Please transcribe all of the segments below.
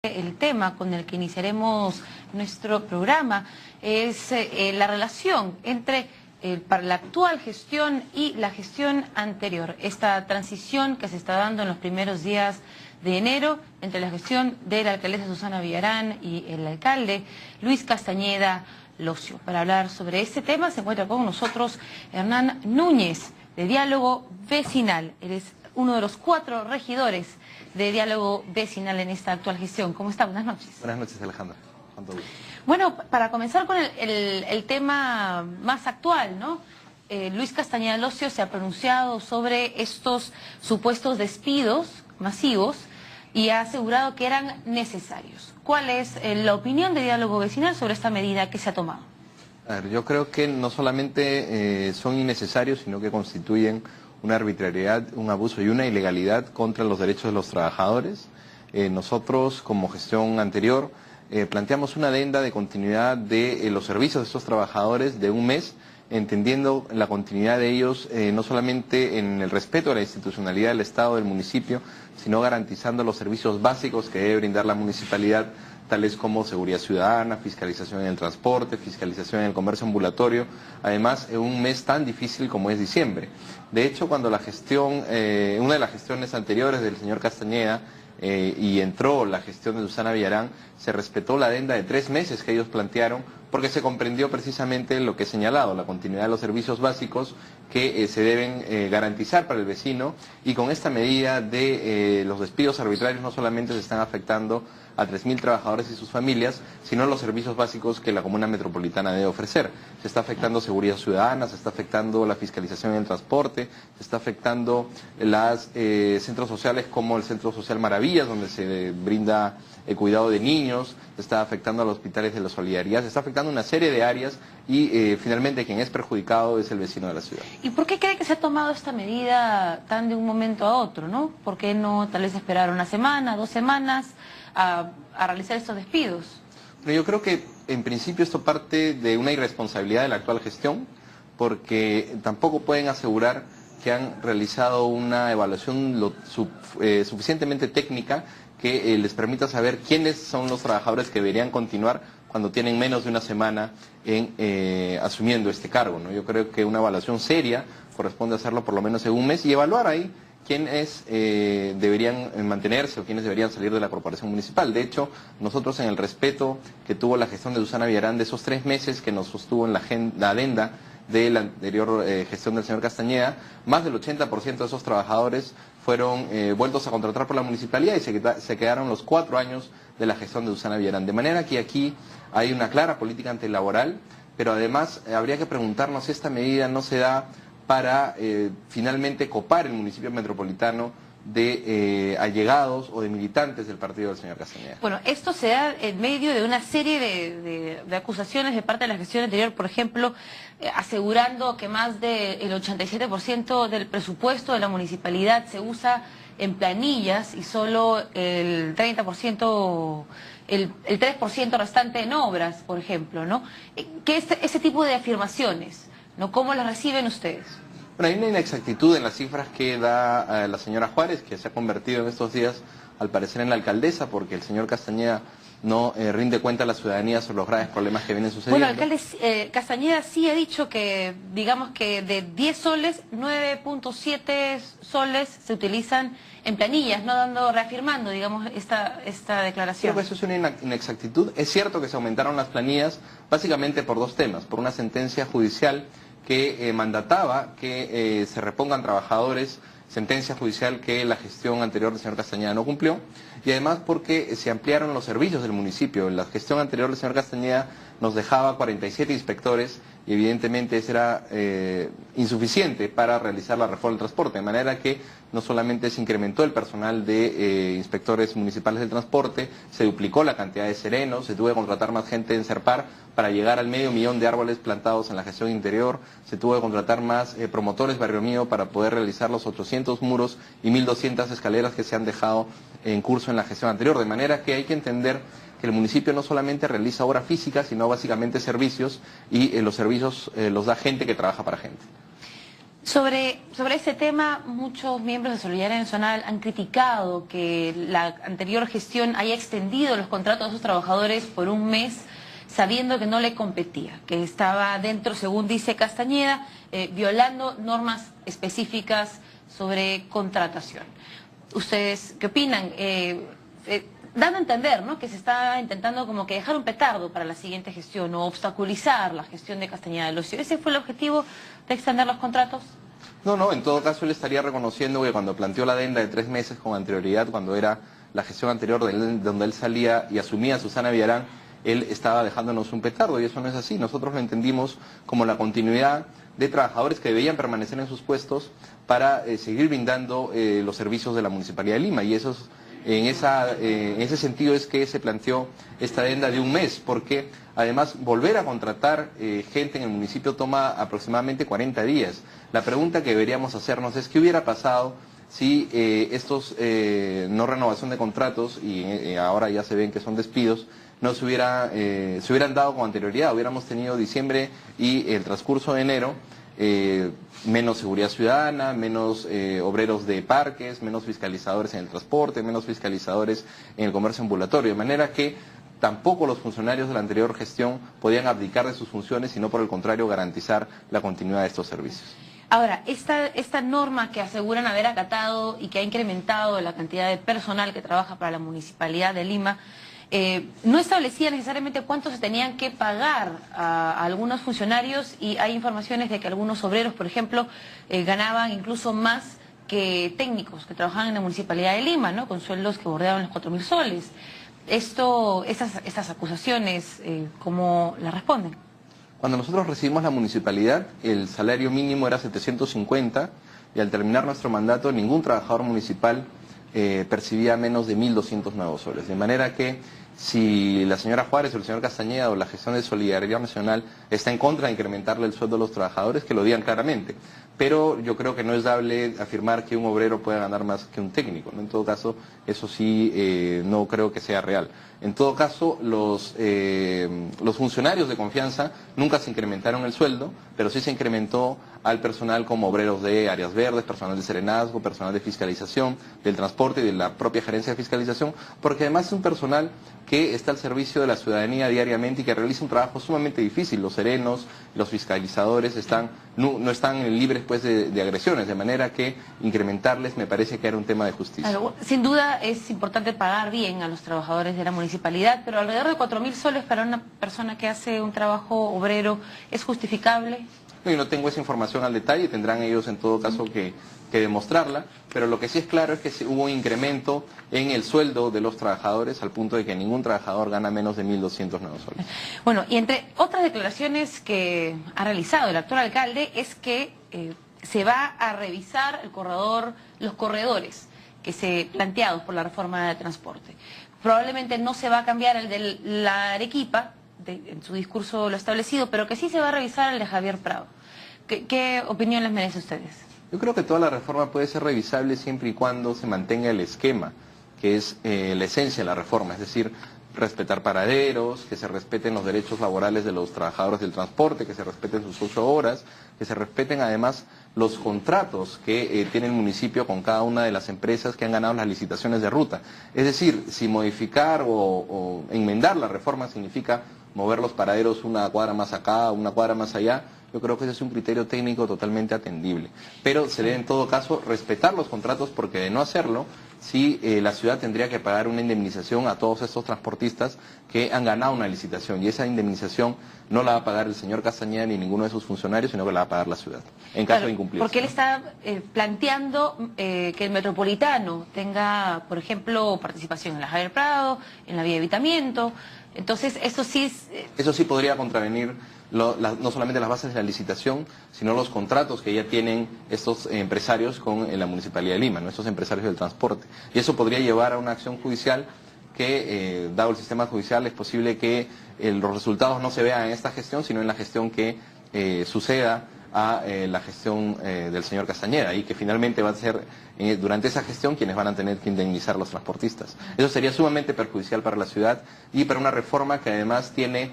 El tema con el que iniciaremos nuestro programa es la relación entre para la actual gestión y la gestión anterior. Esta transición que se está dando en los primeros días de enero entre la gestión de la alcaldesa Susana Villarán y el alcalde Luis Castañeda Locio. Para hablar sobre este tema se encuentra con nosotros Hernán Núñez, de Diálogo Vecinal. Él es uno de los 4 regidores de Diálogo Vecinal en esta actual gestión. ¿Cómo está? Buenas noches. Buenas noches, Alejandra. Bueno, para comenzar con el tema más actual, ¿no? Luis Castañeda Locio se ha pronunciado sobre estos supuestos despidos masivos y ha asegurado que eran necesarios. ¿Cuál es la opinión de Diálogo Vecinal sobre esta medida que se ha tomado? A ver, yo creo que no solamente son innecesarios, sino que constituyen una arbitrariedad, un abuso y una ilegalidad contra los derechos de los trabajadores. Nosotros, como gestión anterior, planteamos una adenda de continuidad de los servicios de estos trabajadores de un mes, entendiendo la continuidad de ellos no solamente en el respeto a la institucionalidad del Estado, del municipio, sino garantizando los servicios básicos que debe brindar la municipalidad, tales como seguridad ciudadana, fiscalización en el transporte, fiscalización en el comercio ambulatorio, además en un mes tan difícil como es diciembre. De hecho, cuando la gestión, una de las gestiones anteriores del señor Castañeda, y entró la gestión de Susana Villarán, se respetó la adenda de 3 meses que ellos plantearon, porque se comprendió precisamente lo que he señalado, la continuidad de los servicios básicos que se deben garantizar para el vecino, y con esta medida de los despidos arbitrarios no solamente se están afectando a 3.000 trabajadores y sus familias, sino los servicios básicos que la comuna metropolitana debe ofrecer. Se está afectando seguridad ciudadana, se está afectando la fiscalización en el transporte, se está afectando los centros sociales como el Centro Social Maravillas, donde se brinda el cuidado de niños, se está afectando a los hospitales de la Solidaridad, se está afectando una serie de áreas y finalmente quien es perjudicado es el vecino de la ciudad. ¿Y por qué cree que se ha tomado esta medida tan de un momento a otro, no? ¿Por qué no tal vez esperar una semana, 2 semanas a realizar estos despidos? Pero yo creo que en principio esto parte de una irresponsabilidad de la actual gestión, porque tampoco pueden asegurar que han realizado una evaluación suficientemente técnica que les permita saber quiénes son los trabajadores que deberían continuar cuando tienen menos de una semana asumiendo este cargo, ¿no? Yo creo que una evaluación seria corresponde hacerlo por lo menos en un mes y evaluar ahí quiénes deberían mantenerse o quiénes deberían salir de la corporación municipal. De hecho, nosotros en el respeto que tuvo la gestión de Susana Villarán de esos 3 meses que nos sostuvo en la adenda de la anterior gestión del señor Castañeda, más del 80% de esos trabajadores fueron vueltos a contratar por la municipalidad y se quedaron los 4 años de la gestión de Susana Villarán. De manera que aquí hay una clara política antilaboral, pero además habría que preguntarnos si esta medida no se da para finalmente copar el municipio metropolitano de allegados o de militantes del partido del señor Castañeda. Bueno, esto se da en medio de una serie de acusaciones de parte de la gestión anterior, por ejemplo, asegurando que más del 87% del presupuesto de la municipalidad se usa en planillas y solo el 30%, el 3% restante en obras, por ejemplo, ¿no? ¿Qué es ese tipo de afirmaciones, ¿no? ¿Cómo las reciben ustedes? Bueno, hay una inexactitud en las cifras que da la señora Juárez, que se ha convertido en estos días, al parecer, en la alcaldesa, porque el señor Castañeda no rinde cuenta a la ciudadanía sobre los graves problemas que vienen sucediendo. Bueno, el alcalde Castañeda sí ha dicho que, digamos que de 10 soles, 9.7 soles se utilizan en planillas, no reafirmando, digamos, esta declaración. Creo que eso es una inexactitud. Es cierto que se aumentaron las planillas, básicamente por 2 temas. Por una sentencia judicial que mandataba que se repongan trabajadores, sentencia judicial que la gestión anterior del señor Castañeda no cumplió, y además porque se ampliaron los servicios del municipio. La gestión anterior del señor Castañeda nos dejaba 47 inspectores y evidentemente eso era insuficiente para realizar la reforma del transporte, de manera que no solamente se incrementó el personal de inspectores municipales del transporte, se duplicó la cantidad de serenos, se tuvo que contratar más gente en Serpar para llegar al 500.000 de árboles plantados en la gestión interior, se tuvo que contratar más promotores Barrio Mío para poder realizar los 800 muros y 1.200 escaleras que se han dejado en curso en la gestión anterior, de manera que hay que entender que el municipio no solamente realiza obra física, sino básicamente servicios, y los servicios los da gente que trabaja para gente. Sobre este tema, muchos miembros de Solidaridad Nacional han criticado que la anterior gestión haya extendido los contratos de esos trabajadores por un mes, sabiendo que no le competía, que estaba dentro, según dice Castañeda, violando normas específicas sobre contratación. ¿Ustedes qué opinan? Dando a entender, ¿no?, que se está intentando como que dejar un petardo para la siguiente gestión o obstaculizar la gestión de Castañeda del Ocio. ¿Ese fue el objetivo de extender los contratos? No, en todo caso él estaría reconociendo que cuando planteó la adenda de 3 meses con anterioridad, cuando era la gestión anterior donde él salía y asumía a Susana Villarán, él estaba dejándonos un petardo, y eso no es así. Nosotros lo entendimos como la continuidad de trabajadores que debían permanecer en sus puestos para seguir brindando los servicios de la Municipalidad de Lima, y eso es, en ese sentido es que se planteó esta adenda de un mes, porque además volver a contratar gente en el municipio toma aproximadamente 40 días. La pregunta que deberíamos hacernos es qué hubiera pasado si estos no renovación de contratos, y ahora ya se ven que son despidos, no se hubieran dado con anterioridad. Hubiéramos tenido diciembre y el transcurso de enero, menos seguridad ciudadana, menos obreros de parques, menos fiscalizadores en el transporte, menos fiscalizadores en el comercio ambulatorio, de manera que tampoco los funcionarios de la anterior gestión podían abdicar de sus funciones, sino por el contrario garantizar la continuidad de estos servicios. Ahora, esta norma que aseguran haber acatado y que ha incrementado la cantidad de personal que trabaja para la Municipalidad de Lima, no establecía necesariamente cuánto se tenían que pagar a algunos funcionarios, y hay informaciones de que algunos obreros, por ejemplo, ganaban incluso más que técnicos que trabajaban en la Municipalidad de Lima, ¿no?, con sueldos que bordeaban los 4.000 soles. Estas acusaciones, ¿cómo las responden? Cuando nosotros recibimos la municipalidad, el salario mínimo era 750, y al terminar nuestro mandato ningún trabajador municipal percibía menos de 1.200 nuevos soles. De manera que si la señora Juárez o el señor Castañeda o la gestión de Solidaridad Nacional está en contra de incrementarle el sueldo a los trabajadores, que lo digan claramente. Pero yo creo que no es dable afirmar que un obrero pueda ganar más que un técnico, ¿no? En todo caso, eso sí no creo que sea real. En todo caso, los funcionarios de confianza nunca se incrementaron el sueldo, pero sí se incrementó al personal como obreros de áreas verdes, personal de serenazgo, personal de fiscalización, del transporte y de la propia gerencia de fiscalización, porque además es un personal que está al servicio de la ciudadanía diariamente y que realiza un trabajo sumamente difícil. Los serenos, los fiscalizadores no están libres pues de agresiones, de manera que incrementarles me parece que era un tema de justicia. Claro, sin duda es importante pagar bien a los trabajadores de la municipalidad, pero alrededor de 4.000 soles para una persona que hace un trabajo obrero, ¿es justificable? No, yo no tengo esa información al detalle, tendrán ellos en todo caso que demostrarla, pero lo que sí es claro es que hubo un incremento en el sueldo de los trabajadores al punto de que ningún trabajador gana menos de 1.200 nuevos soles. Bueno, y entre otras declaraciones que ha realizado el actual alcalde es que se va a revisar los corredores que se planteados por la reforma de transporte. Probablemente no se va a cambiar el de la Arequipa, en su discurso lo establecido, pero que sí se va a revisar el de Javier Prado. ¿Qué opinión les merece a ustedes? Yo creo que toda la reforma puede ser revisable siempre y cuando se mantenga el esquema, que es la esencia de la reforma, es decir, respetar paraderos, que se respeten los derechos laborales de los trabajadores del transporte, que se respeten sus 8 horas, que se respeten además los contratos que tiene el municipio con cada una de las empresas que han ganado las licitaciones de ruta. Es decir, si modificar o enmendar la reforma significa mover los paraderos una cuadra más acá, una cuadra más allá, yo creo que ese es un criterio técnico totalmente atendible. Pero se debe en todo caso respetar los contratos, porque de no hacerlo, sí la ciudad tendría que pagar una indemnización a todos estos transportistas que han ganado una licitación, y esa indemnización no la va a pagar el señor Castañeda ni ninguno de sus funcionarios, sino que la va a pagar la ciudad, en caso de incumplirse. Porque él está planteando que el metropolitano tenga, por ejemplo, participación en la Javier Prado, en la vía de evitamiento. Entonces, eso sí es... Eso sí podría contravenir no solamente las bases de la licitación, sino los contratos que ya tienen estos empresarios con la Municipalidad de Lima, ¿no?, estos empresarios del transporte. Y eso podría llevar a una acción judicial que, dado el sistema judicial, es posible que los resultados no se vean en esta gestión, sino en la gestión que suceda a la gestión del señor Castañeda y que finalmente va a ser durante esa gestión quienes van a tener que indemnizar a los transportistas. Eso sería sumamente perjudicial para la ciudad y para una reforma que además tiene,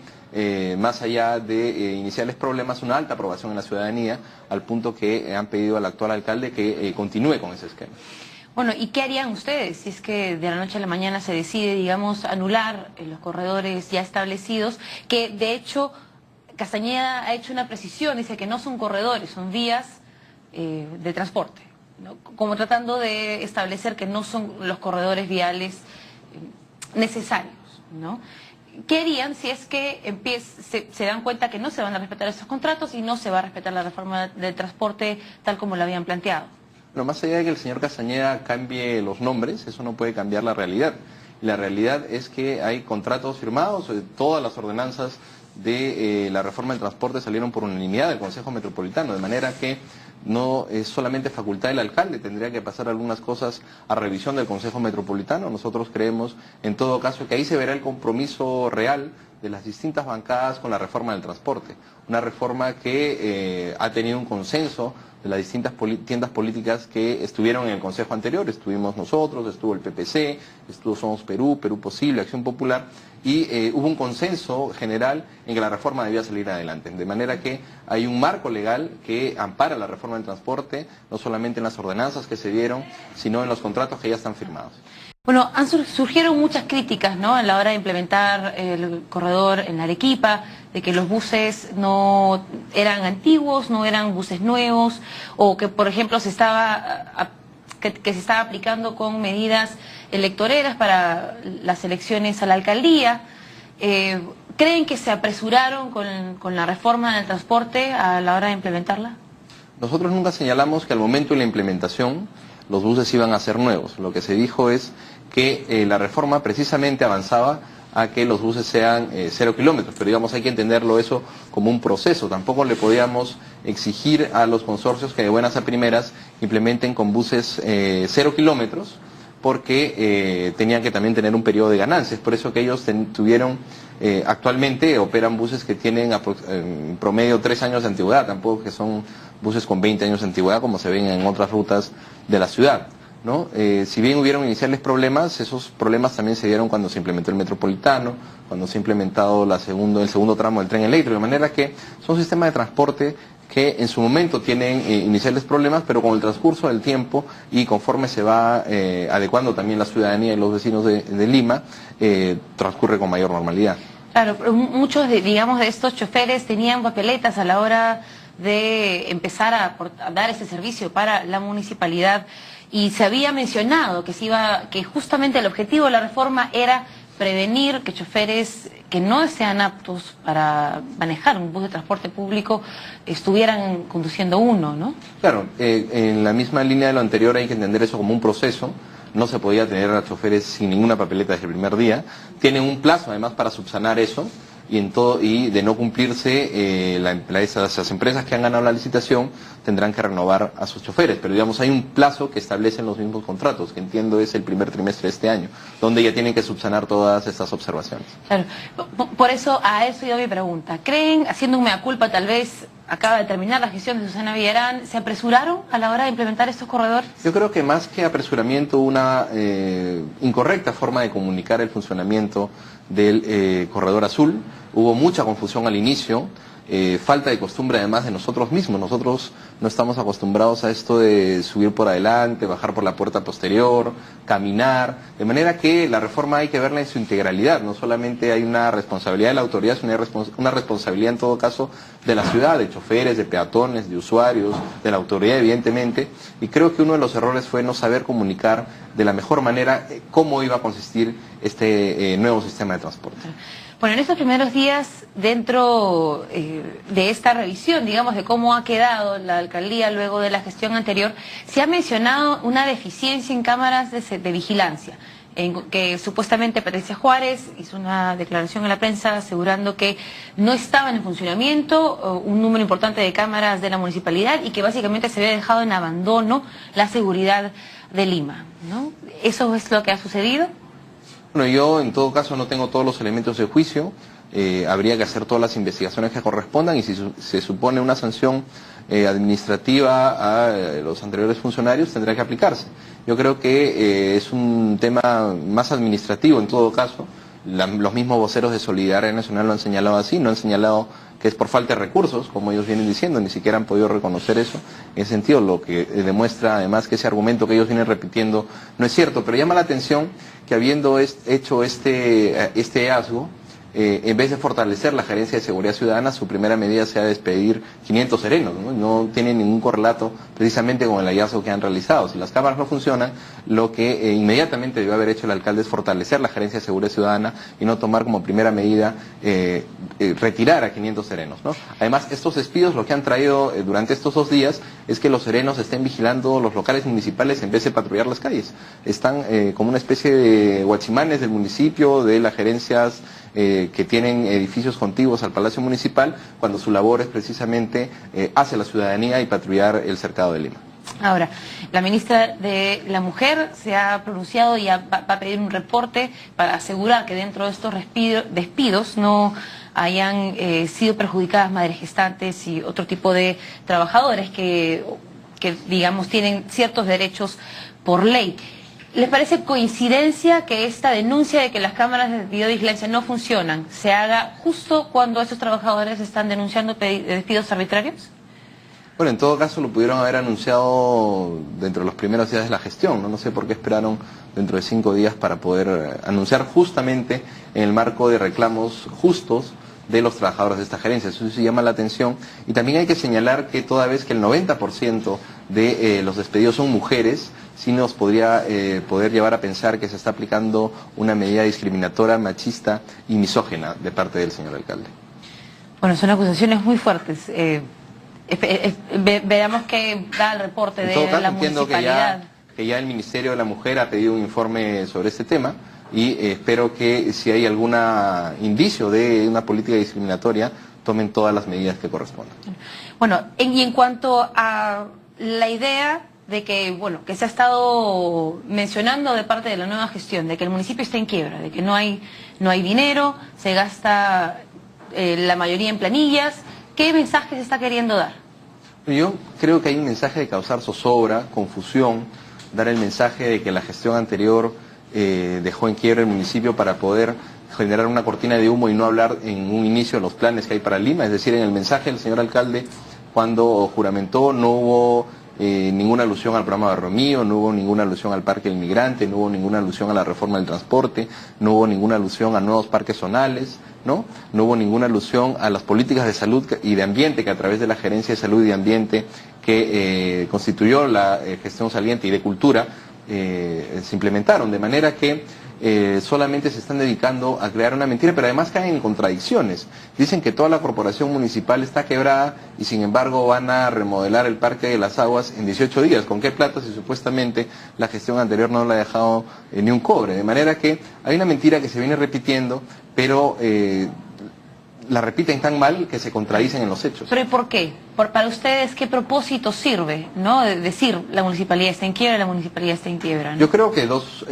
más allá de iniciales problemas, una alta aprobación en la ciudadanía, al punto que han pedido al actual alcalde que continúe con ese esquema. Bueno, ¿y qué harían ustedes si es que de la noche a la mañana se decide, digamos, anular los corredores ya establecidos, que de hecho Castañeda ha hecho una precisión, dice que no son corredores, son vías de transporte, ¿no? Como tratando de establecer que no son los corredores viales necesarios, ¿no? ¿Qué harían si es que se dan cuenta que no se van a respetar esos contratos y no se va a respetar la reforma del transporte tal como lo habían planteado? No, más allá de que el señor Castañeda cambie los nombres, eso no puede cambiar la realidad. La realidad es que hay contratos firmados, todas las ordenanzas de la reforma del transporte salieron por unanimidad del Consejo Metropolitano, de manera que no es solamente facultad del alcalde, tendría que pasar algunas cosas a revisión del Consejo Metropolitano. Nosotros creemos, en todo caso, que ahí se verá el compromiso real de las distintas bancadas con la reforma del transporte. Una reforma que ha tenido un consenso de las distintas tiendas políticas que estuvieron en el Consejo anterior. Estuvimos nosotros, estuvo el PPC, estuvo Somos Perú, Perú Posible, Acción Popular, y hubo un consenso general en que la reforma debía salir adelante. De manera que hay un marco legal que ampara la reforma del transporte, no solamente en las ordenanzas que se dieron, sino en los contratos que ya están firmados. Bueno, surgieron muchas críticas, ¿no?, a la hora de implementar el corredor en Arequipa, de que los buses no eran antiguos, no eran buses nuevos, o que, por ejemplo, se estaba aplicando con medidas electoreras para las elecciones a la alcaldía. ¿Creen que se apresuraron con la reforma del transporte a la hora de implementarla? Nosotros nunca señalamos que al momento de la implementación los buses iban a ser nuevos. Lo que se dijo es que la reforma precisamente avanzaba a que los buses sean 0 kilómetros, pero digamos hay que entenderlo eso como un proceso. Tampoco le podíamos exigir a los consorcios que de buenas a primeras implementen con buses 0 kilómetros, porque tenían que también tener un periodo de ganancias. Por eso que ellos actualmente operan buses que tienen en promedio 3 años de antigüedad, tampoco que son buses con 20 años de antigüedad como se ven en otras rutas de la ciudad, ¿no? Si bien hubieron iniciales problemas, esos problemas también se dieron cuando se implementó el Metropolitano, cuando se ha implementado el segundo tramo del tren eléctrico, de manera que son sistemas de transporte que en su momento tienen iniciales problemas, pero con el transcurso del tiempo y conforme se va adecuando también la ciudadanía y los vecinos de Lima, transcurre con mayor normalidad. Claro, pero muchos de estos choferes tenían papeletas a la hora de empezar a dar ese servicio para la municipalidad, y se había mencionado que justamente el objetivo de la reforma era prevenir que choferes que no sean aptos para manejar un bus de transporte público estuvieran conduciendo uno, ¿no? Claro, en la misma línea de lo anterior hay que entender eso como un proceso. No se podía tener a choferes sin ninguna papeleta desde el primer día. Tienen un plazo además para subsanar eso, y de no cumplirse, esas empresas que han ganado la licitación tendrán que renovar a sus choferes. Pero digamos, hay un plazo que establecen los mismos contratos, que entiendo es el primer trimestre de este año, donde ya tienen que subsanar todas estas observaciones. Claro, por eso a eso iba mi pregunta. ¿Creen, haciendo un mea culpa tal vez, acaba de terminar la gestión de Susana Villarán, se apresuraron a la hora de implementar estos corredores? Yo creo que más que apresuramiento, una incorrecta forma de comunicar el funcionamiento del corredor azul. Hubo mucha confusión al inicio, falta de costumbre además de nosotros mismos. Nosotros no estamos acostumbrados a esto de subir por adelante, bajar por la puerta posterior, caminar, de manera que la reforma hay que verla en su integralidad. No solamente hay una responsabilidad de la autoridad, sino hay una responsabilidad en todo caso de la ciudad, de choferes, de peatones, de usuarios, de la autoridad evidentemente, y creo que uno de los errores fue no saber comunicar de la mejor manera cómo iba a consistir este nuevo sistema de transporte. Bueno, en estos primeros días, dentro de esta revisión, digamos, de cómo ha quedado la alcaldía luego de la gestión anterior, se ha mencionado una deficiencia en cámaras de vigilancia, que supuestamente Patricia Juárez hizo una declaración en la prensa asegurando que no estaban en funcionamiento un número importante de cámaras de la municipalidad y que básicamente se había dejado en abandono la seguridad de Lima, ¿no? ¿Eso es lo que ha sucedido? Bueno, yo en todo caso no tengo todos los elementos de juicio. habría que hacer todas las investigaciones que correspondan y si se supone una sanción administrativa a los anteriores funcionarios tendrá que aplicarse. Yo creo que es un tema más administrativo en todo caso. Los mismos voceros de Solidaridad Nacional lo han señalado así, no han señalado que es por falta de recursos, como ellos vienen diciendo, ni siquiera han podido reconocer eso. En ese sentido, lo que demuestra además que ese argumento que ellos vienen repitiendo no es cierto, pero llama la atención que habiendo hecho este hallazgo, en vez de fortalecer la Gerencia de Seguridad Ciudadana, su primera medida sea despedir 500 serenos, ¿no? No tiene ningún correlato precisamente con el hallazgo que han realizado. Si las cámaras no funcionan, lo que inmediatamente debió haber hecho el alcalde es fortalecer la Gerencia de Seguridad Ciudadana y no tomar como primera medida retirar a 500 serenos, ¿no? Además, estos despidos lo que han traído durante estos 2 días es que los serenos estén vigilando los locales municipales en vez de patrullar las calles. Están como una especie de guachimanes del municipio, de las gerencias que tienen edificios contiguos al Palacio Municipal, cuando su labor es precisamente hacia la ciudadanía y patrullar el cercado de Lima. Ahora, la ministra de la Mujer se ha pronunciado y va a pedir un reporte para asegurar que dentro de estos despidos no hayan sido perjudicadas madres gestantes y otro tipo de trabajadores que digamos, tienen ciertos derechos por ley. ¿Les parece coincidencia que esta denuncia de que las cámaras de videovigilancia no funcionan se haga justo cuando estos trabajadores están denunciando despidos arbitrarios? Bueno, en todo caso lo pudieron haber anunciado dentro de los primeros días de la gestión, ¿no? No sé por qué esperaron dentro de 5 días para poder anunciar justamente en el marco de reclamos justos de los trabajadores de esta gerencia. Eso sí llama la atención. Y también hay que señalar que toda vez que el 90% de los despedidos son mujeres, sí nos podría poder llevar a pensar que se está aplicando una medida discriminatoria, machista y misógina de parte del señor alcalde. Bueno, son acusaciones muy fuertes. Veamos qué da el reporte de la municipalidad. Que ya el Ministerio de la Mujer ha pedido un informe sobre este tema y espero que si hay algún indicio de una política discriminatoria tomen todas las medidas que correspondan. Bueno, y en cuanto a la idea de que, bueno, que se ha estado mencionando de parte de la nueva gestión, de que el municipio está en quiebra, de que no hay dinero, se gasta la mayoría en planillas, ¿qué mensaje se está queriendo dar? Yo creo que hay un mensaje de causar zozobra, confusión, dar el mensaje de que la gestión anterior dejó en quiebra el municipio para poder generar una cortina de humo y no hablar en un inicio de los planes que hay para Lima. Es decir, en el mensaje del señor alcalde, cuando juramentó, no hubo ninguna alusión al programa Barrio Mío, no hubo ninguna alusión al Parque del Migrante, no hubo ninguna alusión a la reforma del transporte, no hubo ninguna alusión a nuevos parques zonales, ¿no? No hubo ninguna alusión a las políticas de salud y de ambiente que a través de la Gerencia de Salud y de Ambiente que constituyó la gestión saliente y de cultura se implementaron, de manera que solamente se están dedicando a crear una mentira, pero además caen en contradicciones. Dicen que toda la corporación municipal está quebrada y sin embargo van a remodelar el Parque de las Aguas en 18 días. ¿Con qué plata si supuestamente la gestión anterior no le ha dejado ni un cobre? De manera que hay una mentira que se viene repitiendo, pero la repiten tan mal que se contradicen en los hechos. ¿Pero y por qué? Para ustedes, ¿qué propósito sirve, no? De decir, la municipalidad está en quiebra, la municipalidad está en quiebra, ¿no? Yo creo que 2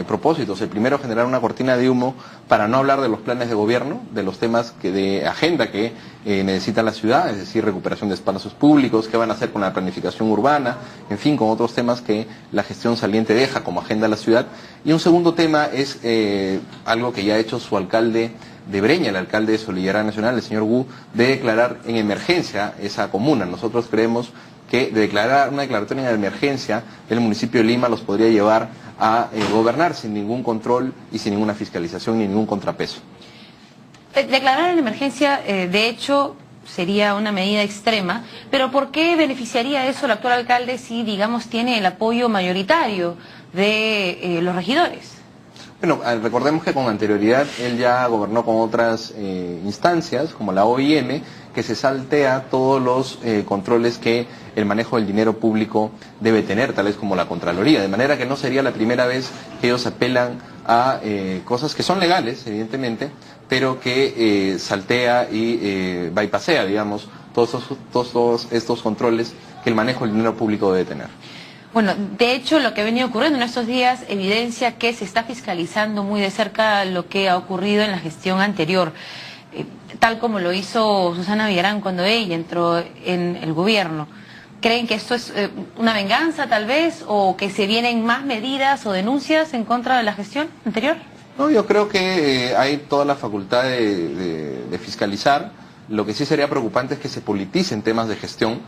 propósitos. El primero, generar una cortina de humo para no hablar de los planes de gobierno, de los temas de agenda que necesita la ciudad, es decir, recuperación de espacios públicos, qué van a hacer con la planificación urbana, en fin, con otros temas que la gestión saliente deja como agenda a la ciudad. Y un segundo tema es algo que ya ha hecho su alcalde de Breña, el alcalde de Solidaridad Nacional, el señor Wu, de declarar en emergencia esa comuna. Nosotros creemos que de declarar una declaratoria de emergencia, el municipio de Lima los podría llevar a gobernar sin ningún control y sin ninguna fiscalización ni ningún contrapeso. Declarar en emergencia, de hecho, sería una medida extrema, pero ¿por qué beneficiaría eso el actual alcalde si, digamos, tiene el apoyo mayoritario de los regidores? Bueno, recordemos que con anterioridad él ya gobernó con otras instancias, como la OIM, que se saltea todos los controles que el manejo del dinero público debe tener, tal vez como la Contraloría, de manera que no sería la primera vez que ellos apelan a cosas que son legales, evidentemente, pero que saltea y bypassea, digamos, todos estos controles que el manejo del dinero público debe tener. Bueno, de hecho, lo que ha venido ocurriendo en estos días evidencia que se está fiscalizando muy de cerca lo que ha ocurrido en la gestión anterior. tal como lo hizo Susana Villarán cuando ella entró en el gobierno. ¿Creen que esto es una venganza tal vez, o que se vienen más medidas o denuncias en contra de la gestión anterior? No, yo creo que hay toda la facultad de fiscalizar. Lo que sí sería preocupante es que se politicen temas de gestión.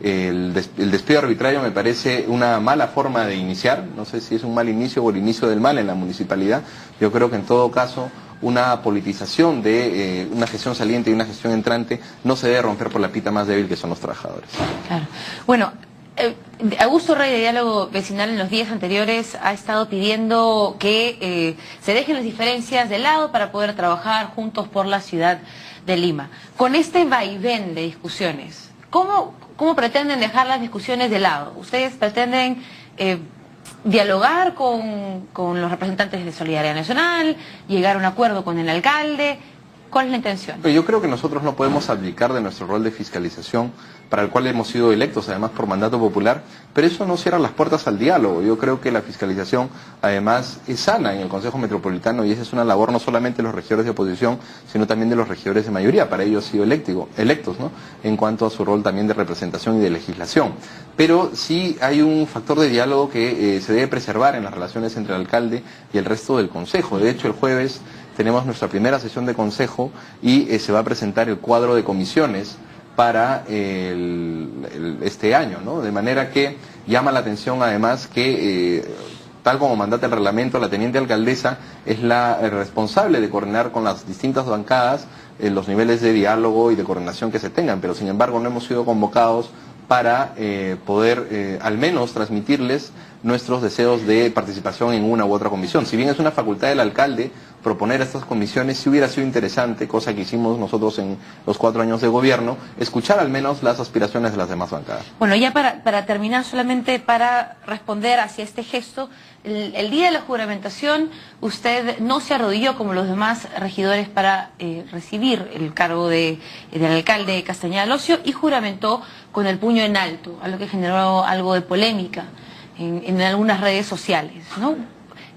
El despido arbitrario me parece una mala forma de iniciar. No sé si es un mal inicio o el inicio del mal en la municipalidad. Yo creo que en todo caso una politización de una gestión saliente y una gestión entrante no se debe romper por la pita más débil, que son los trabajadores. Claro. Bueno, Augusto Rey, de Diálogo Vecinal, en los días anteriores ha estado pidiendo que se dejen las diferencias de lado para poder trabajar juntos por la ciudad de Lima. Con este vaivén de discusiones, ¿cómo pretenden dejar las discusiones de lado? ¿Ustedes pretenden dialogar con los representantes de Solidaridad Nacional, llegar a un acuerdo con el alcalde? ¿Cuál es la intención? Yo creo que nosotros no podemos abdicar de nuestro rol de fiscalización, para el cual hemos sido electos además por mandato popular, pero eso no cierra las puertas al diálogo. Yo creo que la fiscalización además es sana en el Consejo Metropolitano, y esa es una labor no solamente de los regidores de oposición, sino también de los regidores de mayoría. Para ello han sido electos, ¿no?, en cuanto a su rol también de representación y de legislación. Pero sí hay un factor de diálogo que se debe preservar en las relaciones entre el alcalde y el resto del Consejo. De hecho, el jueves tenemos nuestra primera sesión de consejo y se va a presentar el cuadro de comisiones para este año, ¿no? De manera que llama la atención además que, tal como mandata el reglamento, la teniente alcaldesa es la responsable de coordinar con las distintas bancadas los niveles de diálogo y de coordinación que se tengan, pero sin embargo no hemos sido convocados para poder al menos transmitirles nuestros deseos de participación en una u otra comisión. Si bien es una facultad del alcalde proponer estas comisiones, sí hubiera sido interesante, cosa que hicimos nosotros en los 4 años de gobierno, escuchar al menos las aspiraciones de las demás bancadas. Bueno, ya para terminar, solamente para responder hacia este gesto, el día de la juramentación usted no se arrodilló como los demás regidores para recibir el cargo del alcalde Castañeda Locio, y juramentó con el puño en alto, algo que generó algo de polémica en algunas redes sociales, ¿no?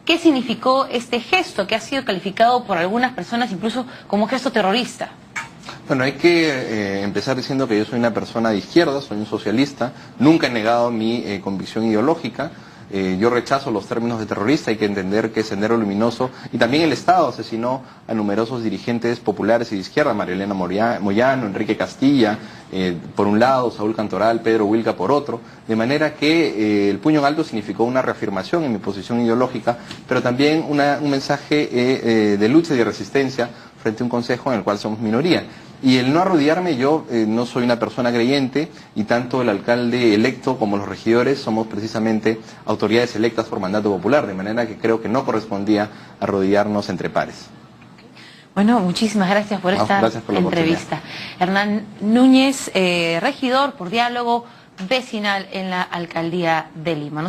¿Qué significó este gesto que ha sido calificado por algunas personas incluso como gesto terrorista? Bueno, hay que empezar diciendo que yo soy una persona de izquierda, soy un socialista, nunca he negado mi convicción ideológica. Yo rechazo los términos de terrorista. Hay que entender que Sendero Luminoso y también el Estado asesinó a numerosos dirigentes populares y de izquierda, Marielena Moyano, Enrique Castilla, por un lado, Saúl Cantoral, Pedro Wilca por otro, de manera que el puño en alto significó una reafirmación en mi posición ideológica, pero también un mensaje de lucha y de resistencia frente a un consejo en el cual somos minoría. Y el no arrodillarme, yo no soy una persona creyente, y tanto el alcalde electo como los regidores somos precisamente autoridades electas por mandato popular, de manera que creo que no correspondía arrodillarnos entre pares. Bueno, muchísimas gracias por esta entrevista. Hernán Núñez, regidor por Diálogo Vecinal en la Alcaldía de Lima.